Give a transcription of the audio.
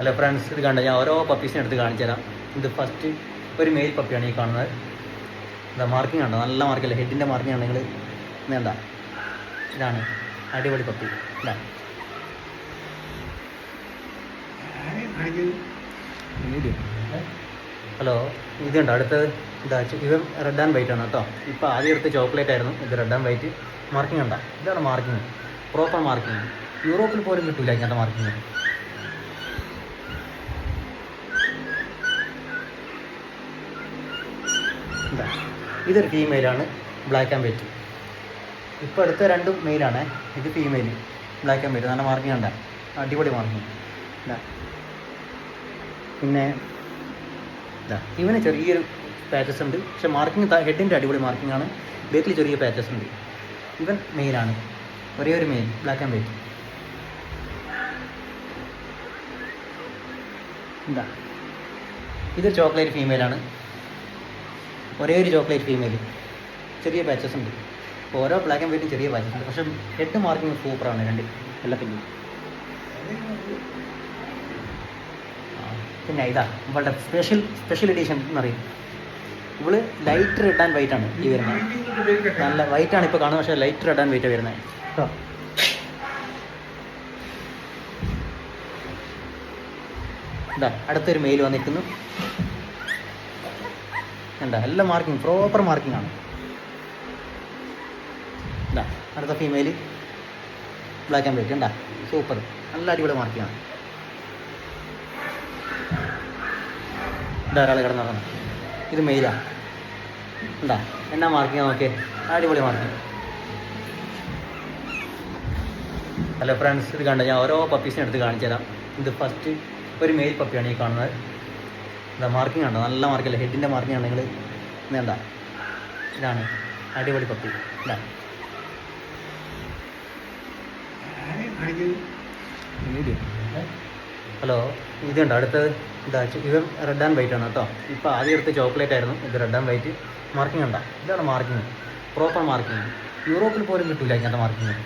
Hello friends, ഇത് കണ്ട ഞാൻ ഓരോ പപ്പീസിനെ എടുത്ത് കാണിച്ചു തരാം. ഇത് ഫസ്റ്റ് ഒരു മെയിൽ പപ്പിയാണ് ഈ കാണുന്നത്. എന്താ മാർക്കിംഗ് ഉണ്ടോ? നല്ല മാർക്കല്ലേ, ഹെഡിൻ്റെ മാർക്കിംഗ് ആണ്. നിങ്ങൾ വേണ്ട, ഇതാണ് അടിപൊളി പപ്പി. ഇതാ ഹലോ, ഇതുണ്ട് അടുത്തത്. ഇതാ ഇവൻ റെഡ് ആൻഡ് വൈറ്റ് ആണ് കേട്ടോ. ഇപ്പോൾ ആദ്യം എടുത്ത് ചോക്ലേറ്റ് ആയിരുന്നു, ഇത് റെഡ് ആൻഡ് വൈറ്റ്. മാർക്കിംഗ് ഉണ്ടോ? ഇതാണ് മാർക്കിംഗ്, പ്രോപ്പർ മാർക്കിംഗ്. യൂറോപ്പിൽ പോലും കിട്ടില്ല ഇങ്ങനത്തെ മാർക്കിംഗ്. ഇതൊരു ഫീമെയിലാണ്, ബ്ലാക്ക് ആൻഡ് വൈറ്റ്. ഇപ്പോൾ അടുത്ത രണ്ടും മെയിലാണ്. ഇത് ഫീമെയിൽ, ബ്ലാക്ക് ആൻഡ് വൈറ്റ്. നല്ല മാർക്കിംഗ് ഉണ്ട്, അടിപൊളി മാർക്കിംഗ്. പിന്നെ ഇവന് ചെറിയൊരു പാച്ചസ് ഉണ്ട്, പക്ഷെ മാർക്കിംഗ് ഹെഡിൻ്റെ അടിപൊളി മാർക്കിംഗ് ആണ്. ബേക്കിൽ ചെറിയ പാച്ചസ് ഉണ്ട്. ഇവൻ മെയിലാണ്, ഒരേ ഒരു മെയിൽ, ബ്ലാക്ക് ആൻഡ് വൈറ്റ്. ഇതൊരു ചോക്ലേറ്റ് ഫീമെയിലാണ്, ഒരേ ഒരു ചോക്ലേറ്റ് ഫീമെയിൽ. ചെറിയ പാച്ചസ് ഉണ്ട്. ഓരോ ബ്ലാക്ക് ആൻഡ് വൈറ്റും ചെറിയ പാച്ചസ് ഉണ്ട്, പക്ഷേ ഹെഡ് മാർക്കിംഗ് സൂപ്പറാണ് രണ്ട് എല്ലാത്തിൻ്റെയും. പിന്നെ ഇതാ ഇവളുടെ സ്പെഷ്യൽ എഡിഷൻ എന്നറിയും. ഇവള് ലൈറ്റ് റെഡ് ആൻഡ് വൈറ്റ് ആണ് ഈ വരുന്നത്. നല്ല വൈറ്റ് ആണ് ഇപ്പോൾ കാണുന്നത്, പക്ഷേ ലൈറ്റ് റെഡ് ആൻഡ് വൈറ്റ് വരുന്നത് കേട്ടോ. ഇതാ അടുത്തൊരു മെയിൽ വന്നിരിക്കുന്നു. എന്താ എല്ലാ മാർക്കിംഗ് പ്രോപ്പർ മാർക്കിംഗ് ആണ്. എന്താ അടുത്ത ഫീമെയിൽ, ബ്ലാക്ക് ആൻഡ് വൈറ്റ്. എന്താ സൂപ്പർ, നല്ല അടിപൊളി മാർക്കിംഗ് ആണ്. ധാരാളം കിടന്നിറങ്ങുന്നത്. ഇത് മെയിലാണ്. എന്താ എന്നാ മാർക്കിംഗ് നോക്കിയേ, അടിപൊളി മാർക്കിംഗ്. ഹലോ ഫ്രണ്ട്സ്, ഇത് കണ്ട ഞാൻ ഓരോ പപ്പീസിനെ എടുത്ത് കാണിച്ചു തരാം. ഇത് ഫസ്റ്റ് ഒരു മെയിൽ പപ്പിയാണ് ഈ കാണുന്നത്. എന്താ മാർക്കിംഗ് ഉണ്ടോ? നല്ല മാർക്കല്ലേ, ഹെഡിൻ്റെ മാർക്കിംഗ് ആണ്. നിങ്ങൾ വേണ്ട, ഇതാണ് അടിപൊളി പപ്പി. ഇതാ ഹലോ, ഇതുണ്ട് അടുത്തത്. ഇതാ ഇവൻ റെഡ് ആൻഡ് വൈറ്റ് ആണ് കേട്ടോ. ഇപ്പോൾ ആദ്യം എടുത്ത് ചോക്ലേറ്റ് ആയിരുന്നു, ഇത് റെഡ് ആൻഡ് വൈറ്റ്. മാർക്കിംഗ് ഉണ്ടോ? ഇതാണ് മാർക്കിംഗ്, പ്രോപ്പർ മാർക്കിംഗ്. യൂറോപ്പിൽ പോലും കിട്ടില്ല ഇങ്ങനത്തെ മാർക്കിംഗ്.